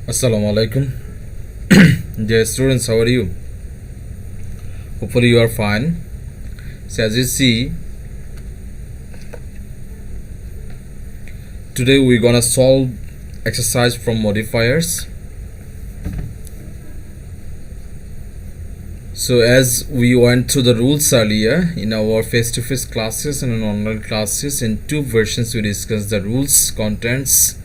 Assalamu alaikum. Dear students, how are you? Hopefully you are fine. So as you see, today we're gonna solve exercise from modifiers. So as we went through the rules earlier in our face-to-face classes and in online classes, in two versions we discussed the rules, contents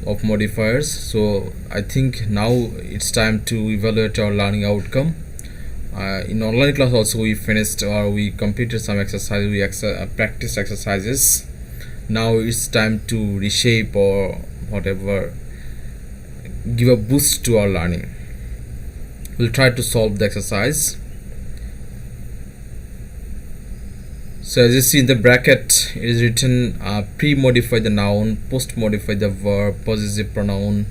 of modifiers. So I think now it's time to evaluate our learning outcome. In online class also we finished or we completed some exercise, we practiced exercises. Now it's time to reshape or whatever, give a boost to our learning. We'll try to solve the exercise. So as you see in the bracket, it is written pre-modify the noun, post-modify the verb, possessive pronoun,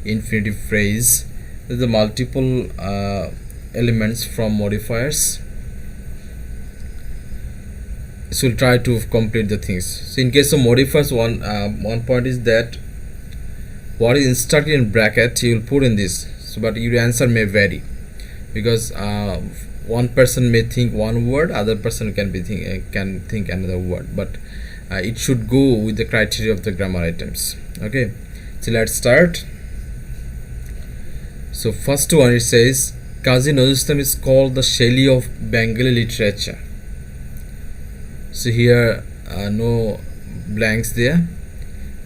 infinitive phrase. There's the multiple elements from modifiers. So we'll try to complete the things. So in case of modifiers, one point is that what is instructed in bracket you will put in this. So but your answer may vary, because one person may think one word, other person can think another word, but it should go with the criteria of the grammar items. Okay, so let's start. So first one, it says Kazi Nazrul Islam is called the Shelley of Bengali literature. So here no blanks there.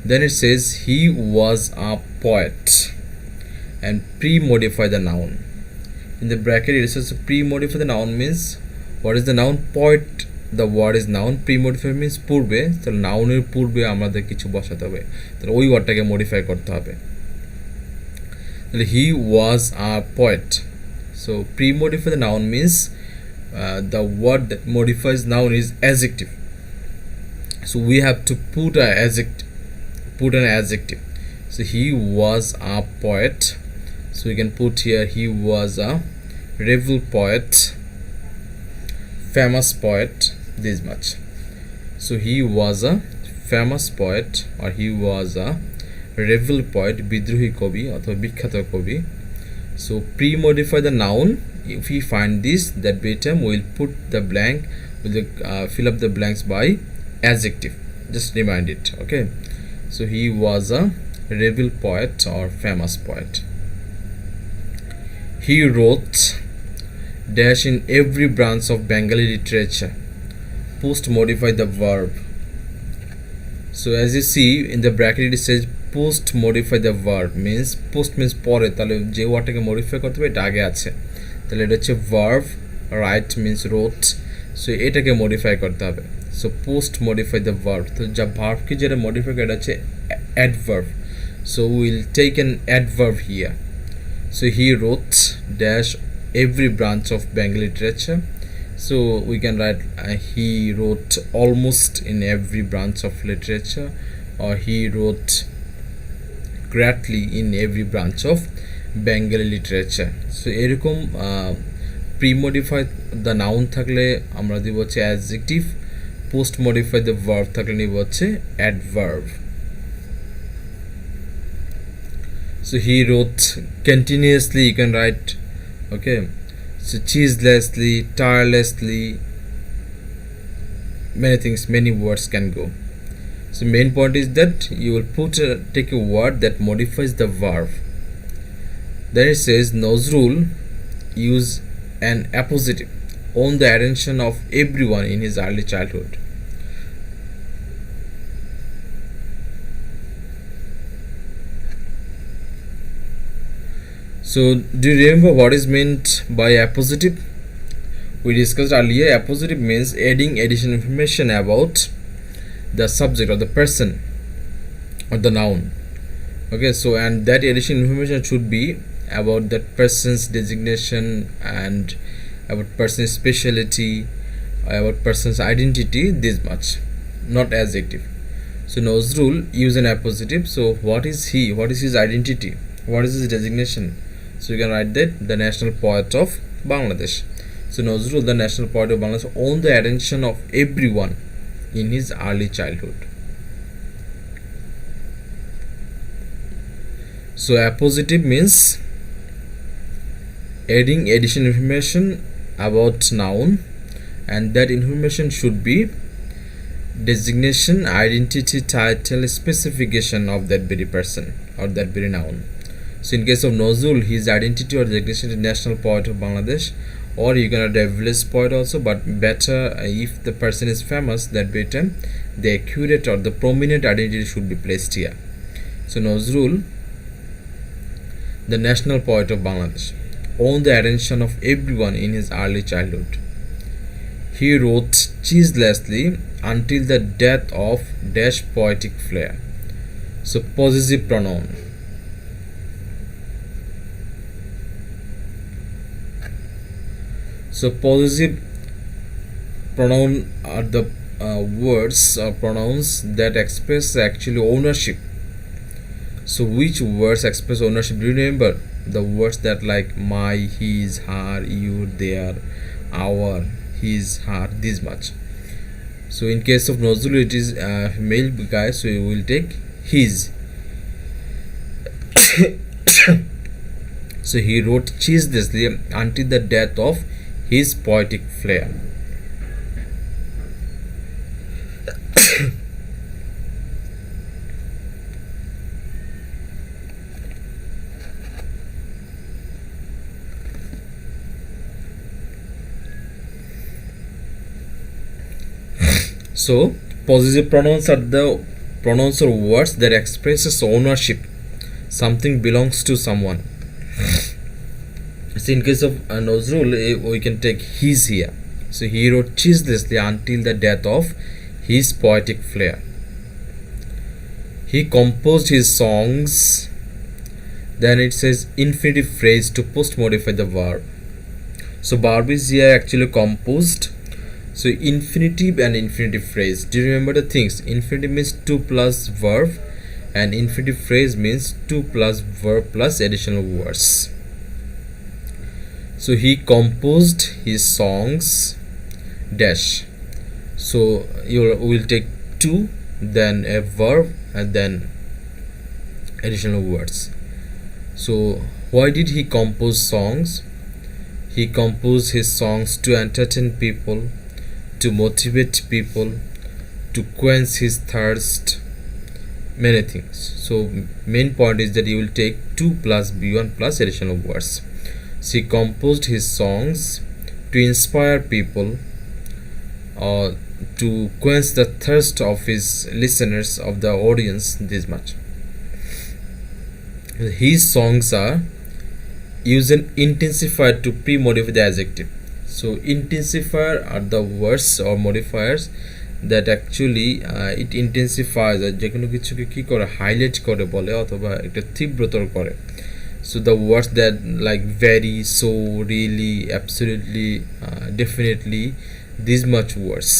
Then it says he was a poet, and pre-modify the noun. In the bracket it says pre-modify the noun means what is the noun? Poet, the word is noun. Pre-modify means পূর্বে, তাহলে নাউনের পূর্বে আমাদের কিছু বসাতে হবে, তাহলে ওই ওয়ার্ডটাকে মডিফাই করতে হবে। তাহলে he was a poet. So pre-modify the noun means the word that modifies noun is adjective. So we have to put an adjective. So he was a poet. So we can put here he was a revel poet, famous poet, this much. So he was a famous poet or he was a revel poet, bidrohi kobi or bikhato kobi. So pre-modify the noun. If we find this, that term, we'll put the blank, we'll fill up the blanks by adjective. Just remind it. Okay, so he was a revel poet or famous poet. He wrote dash in every branch of Bengali literature. Post modify the verb. So as you see in the bracket it says post modify the verb, means post means পরে, তাহলে যে ওয়ার্ডটাকে modify করতে হবে এটা আগে আছে, তাহলে এটা হচ্ছে verb. Write means wrote, so এটাকে মডিফাই করতে হবে। So post modify the verb, তো যা verb কে যেটা মডিফাই করে এটা হচ্ছে adverb. So we'll take an adverb here. So he wrote dash every branch of Bengali literature. So we can write he wrote almost in every branch of literature, or he wrote greatly in every branch of Bengali literature. So এরকম pre-modify the noun থাকলে আমরা দিব হচ্ছে adjective, post modify the verb থাকলে নিব হচ্ছে adverb. So he wrote continuously, you can write, okay, so ceaselessly, tirelessly, many things, many words can go. So main point is that you will take a word that modifies the verb. Then it says Nazrul use an appositive on the attention of everyone in his early childhood. So do you remember what is meant by appositive? We discussed earlier, appositive means adding additional information about the subject or the person or the noun. Okay, so and that additional information should be about that person's designation and about person's speciality, about person's identity, this much, not adjective. So Nazrul use an appositive. So what is he? What is his identity? What is his designation? So you can write that the national poet of Bangladesh. So Nazrul, the national poet of Bangladesh, won the attention of everyone in his early childhood. So appositive means adding additional information about noun, and that information should be designation, identity, title, specification of that very person or that very noun. So in case of Nozul, his identity or designation is National Poet of Bangladesh, or you can add a village poet also, but better if the person is famous, that very time the accurate or the prominent identity should be placed here. So Nozrul, the national poet of Bangladesh, won the attention of everyone in his early childhood. He wrote ceaselessly until the death of dash poetic flair. So possessive pronoun. So possessive pronoun are the words or pronouns that express actually ownership. So which words express ownership? Do you remember the words that like my, his, her, you, their, our, his, her, this much? So in case of Nozul, it is male guy, so you will take his. So he wrote ceaselessly until the death of his poetic flair. So possessive pronouns are the pronouns or words that expresses ownership. Something belongs to someone. So in case of Nozrul, we can take his here. So he wrote ceaselessly until the death of his poetic flair. He composed his songs. Then it says infinitive phrase to post modify the verb. So verb is here actually composed. So infinitive and infinitive phrase. Do you remember the things? Infinitive means 2 plus verb, and infinitive phrase means 2 plus verb plus additional words. So he composed his songs dash. So you will take 2, then a verb, and then additional words. So why did he compose songs? He composed his songs to entertain people, to motivate people, to quench his thirst, many things. So main point is that you will take 2 plus b1 plus additional words. So he composed his songs to inspire people, or to quench the thirst of his listeners, of the audience, this much. His songs are use an intensifier to pre-modify the adjective. So intensifier are the words or modifiers that actually it intensifies, যে কোনো কিছুকে কি করে highlight করে বলে অথবা একটা তীব্রতর করে. So the words that like very, so, really, absolutely, definitely, these much words.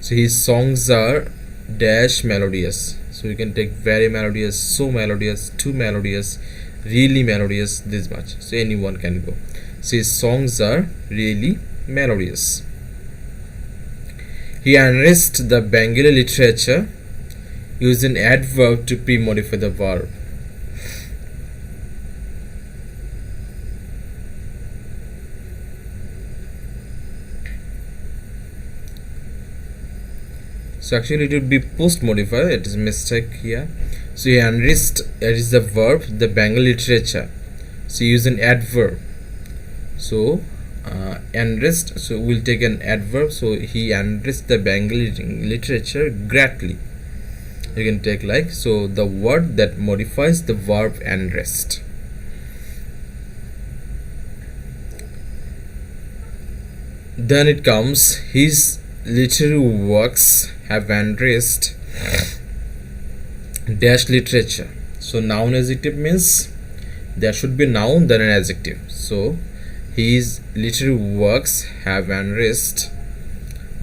So his songs are dash melodious. So you can take very melodious, so melodious, too melodious, really melodious, this much. So anyone can go. So his songs are really melodious. He enriched the Bengali literature using adverb to pre-modify the verb. So actually it would be post modifier, it is mistake here. So he enriched, that is the verb, the Bengali literature. So use an adverb. So enriched, so we'll take an adverb. So he enriched the Bengali literature greatly. You can take like, so the word that modifies the verb enriched. Then it comes, his literary works have enriched dash literature. So noun adjective means there should be noun then an adjective. So his literary works have enriched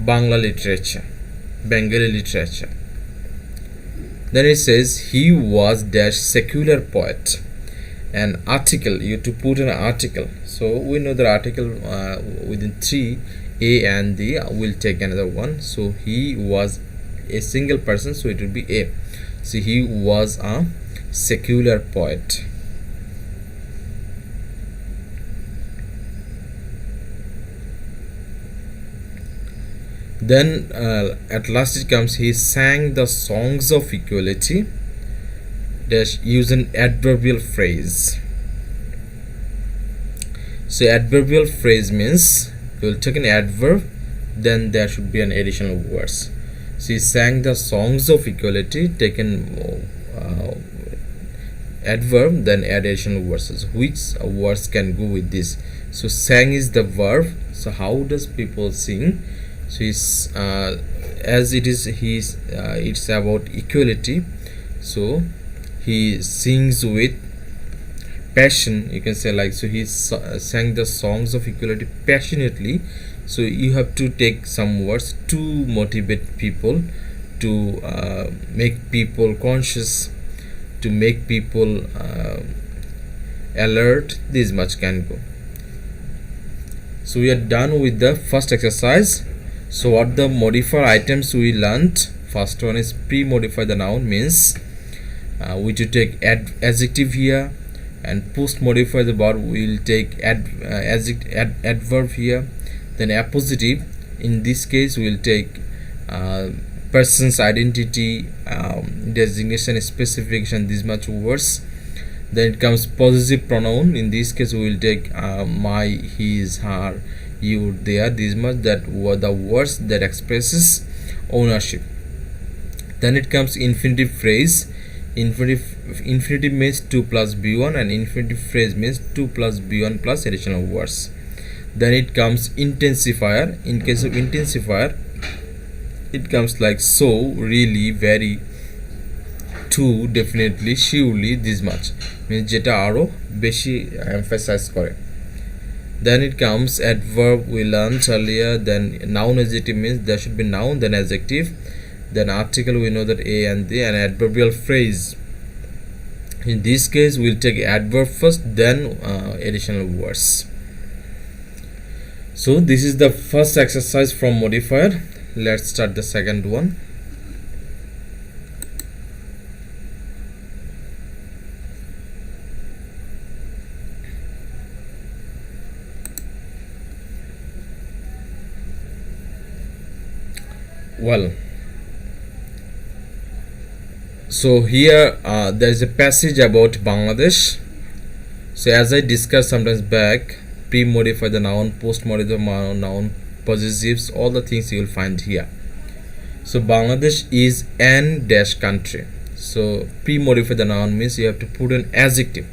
Bangla literature, Bengali literature. Then it says he was dash secular poet. An article, you have to put an article. So we know the article within 3, A and D, will take another one. So he was a single person, so it will be A. So he was a secular poet. Then at last it comes, he sang the songs of equality dash use an adverbial phrase. So adverbial phrase means you will take an adverb, then there should be an additional words. So he sang the songs of equality, taken adverb, then additional words. Which words can go with this? So sang is the verb. So how does people sing? So he's as it is, he's it's about equality, so he sings with passion, you can say, like, so he sang the songs of equality passionately. So you have to take some words to motivate people, to make people conscious, to make people alert. This much can go. So we are done with the first exercise. So what the modifier items we learnt? First one is pre-modify the noun, means we to take adjective here, and post-modify the verb we will take adverb here. Then appositive, in this case we will take person's identity, designation, specification, this much words. Then it comes possessive pronoun, in this case we will take my, his, her, you, there, this much, that were the words that expresses ownership. Then it comes infinitive phrase. Infinitive means 2 plus b1, and infinitive phrase means 2 plus b1 plus additional words. Then it comes intensifier. In case of intensifier, it comes like so, really, very, to, definitely, surely, this much, means jeta aro beshi emphasize kore. Then it comes adverb, we learned earlier. Then noun adjective means there should be noun, then adjective, then article, we know that a and the, and adverbial phrase. In this case we'll take adverb first, then additional words. So this is the first exercise from modifier. Let's start the second one. Well, so here there is a passage about Bangladesh. So as I discussed sometimes back, pre-modify the noun, post-modify the noun, possessives, all the things you will find here. So Bangladesh is an dash country. So pre-modify the noun means you have to put an adjective.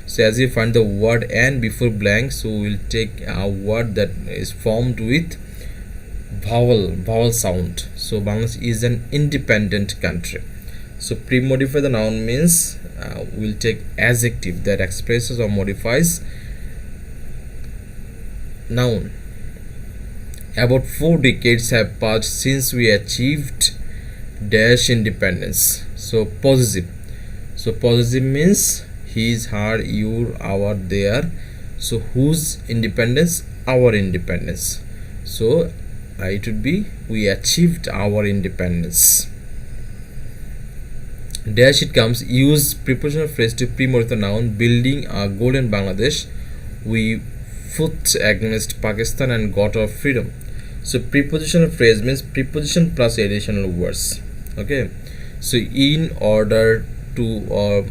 So as you find the word "and" before blank, so we'll take a word that is formed with vowel sound. So Bangladesh is an independent country. So pre-modify the noun means we'll take adjective that expresses or modifies noun. About 4 decades have passed since we achieved dash independence. So possessive. So possessive means his, her, your, our, their. So whose independence? Our independence. So it would be we achieved our independence. Dash it comes, use prepositional phrase to pre-modify the noun. Building a golden Bangladesh, we fought against Pakistan and got our freedom. So prepositional phrase means preposition plus additional words. Okay, so in order to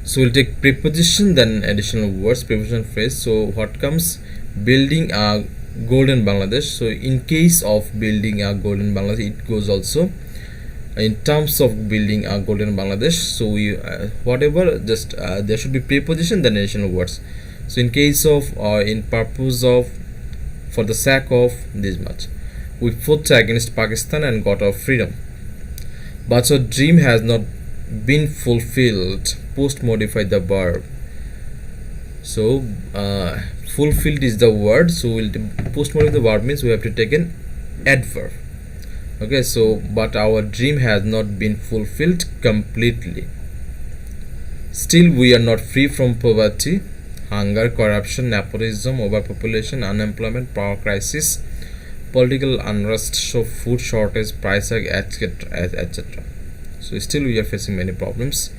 so we'll take preposition, then additional words, preposition phrase. So what comes? Building a golden Bangladesh. So in case of building a golden Bangladesh, it goes also in terms of building a golden Bangladesh. So we whatever, just there should be preposition, then additional words. So in case of in purpose of, for the sake of, this much, we fought against Pakistan and got our freedom. But our dream has not been fulfilled. Post modify the verb. So fulfilled is the word, so we'll post modify the verb means we have to take an adverb. Okay, so but our dream has not been fulfilled completely. Still, we are not free from poverty, hunger, corruption, nepotism, overpopulation, unemployment, power crisis, political unrest, so food shortage, price hike, etc. So still we are facing many problems.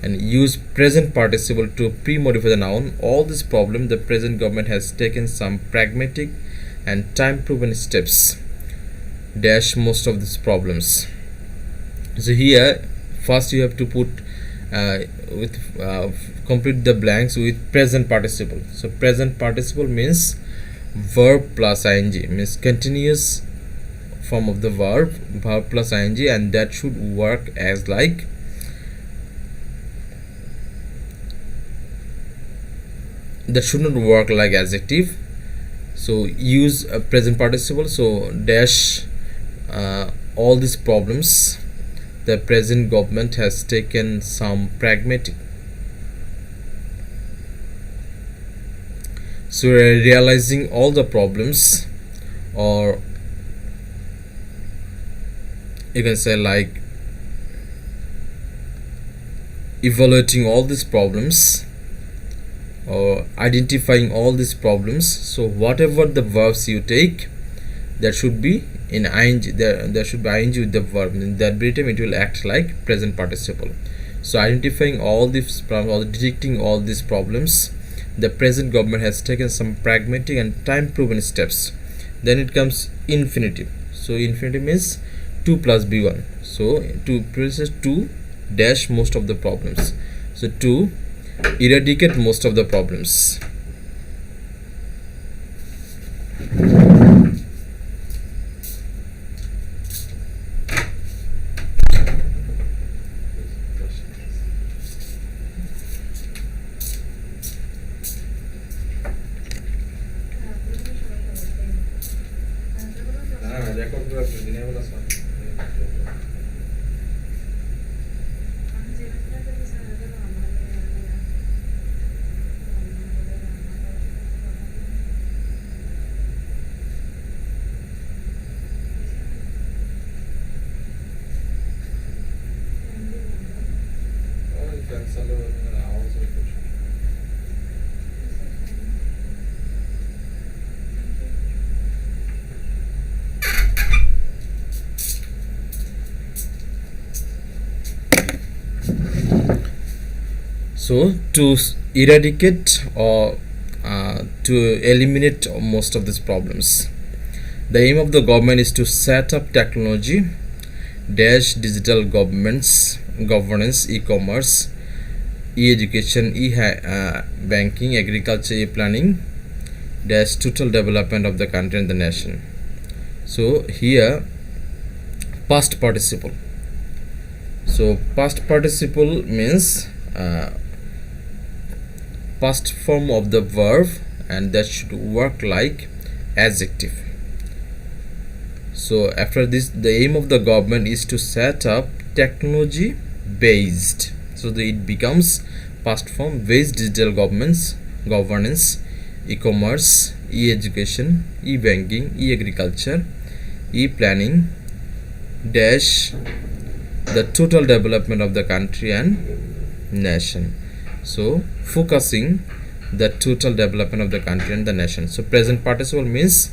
And use present participle to pre-modify the noun. All this problem, the present government has taken some pragmatic and time-proven steps. Dash most of these problems. So here, first you have to put complete the blanks with present participle. So present participle means verb plus ing, means continuous form of the verb plus ing, and that should work as like that should not work like adjective. So use a present participle. So dash all these problems, the present government has taken some pragmatic, so realizing all the problems, or you can say like evaluating all these problems or identifying all these problems. So whatever the verbs you take, there should be in ing, there should be ing with the verb. In that time it will act like present participle. So identifying all these problems or detecting all these problems, the present government has taken some pragmatic and time proven steps. Then it comes infinitive. So infinitive means 2 plus b1. So to process 2 dash most of the problems. So to eradicate most of the problems. So to eradicate or to eliminate most of these problems, the aim of the government is to set up technology dash digital governance, e-commerce, e-education, banking, agriculture, e-planning dash total development of the country and the nation. So here past participle. So past participle means past form of the verb, and that should work like adjective. So after this, the aim of the government is to set up technology based, so it becomes past form based digital governance, e-commerce, e-education, e-banking, e-agriculture, e-planning dash the total development of the country and nation. So focusing the total development of the country and the nation. So present participle means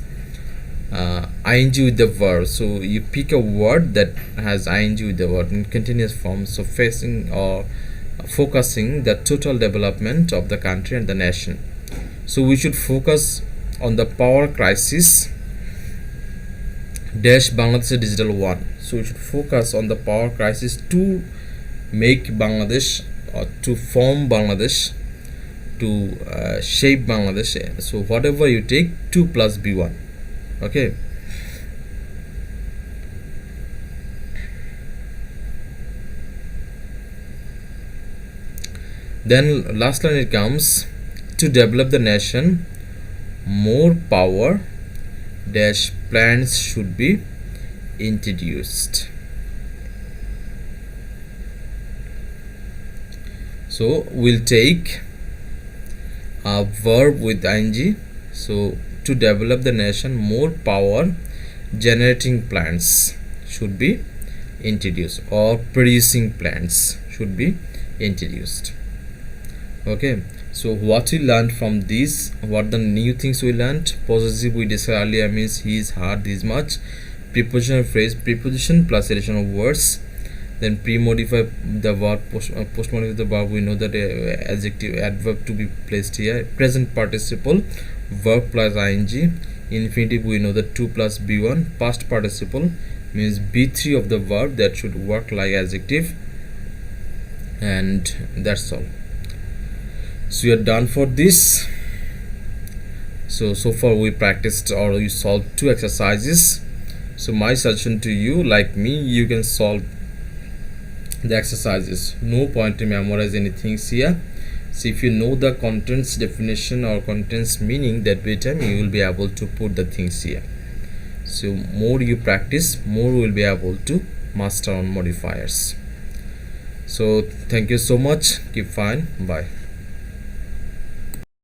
ing with the verb. So you pick a word that has ing with the word in continuous form. So facing or focusing the total development of the country and the nation. So we should focus on the power crisis dash Bangladesh digital one. So we should focus on the power crisis to make Bangladesh or to form Bangladesh, to shape Bangladesh. So whatever you take, 2 plus b1. Okay. Then last line it comes, to develop the nation, more power dash plans should be introduced. So we'll take a verb with ing. So to develop the nation, more power generating plants should be introduced, or producing plants should be introduced. Okay, so what we learned from this, what the new things we learned. Possessive we discussed earlier means he is hard this much. Prepositional phrase, preposition plus addition of words. Then pre-modify the verb, post-modify the verb. We know that adjective, adverb to be placed here. Present participle, verb plus ing. Infinitive we know that 2 plus b1. Past participle means b3 of the verb that should work like adjective. And that's all. So we are done for this. So far we practiced or we solved 2 exercises. So my suggestion to you, like me, you can solve the exercises. No point to memorize anything here. So if you know the contents definition or contents meaning, that way time you will be able to put the things here. So more you practice, more you will be able to master on modifiers. So thank you so much. Keep fine. Bye.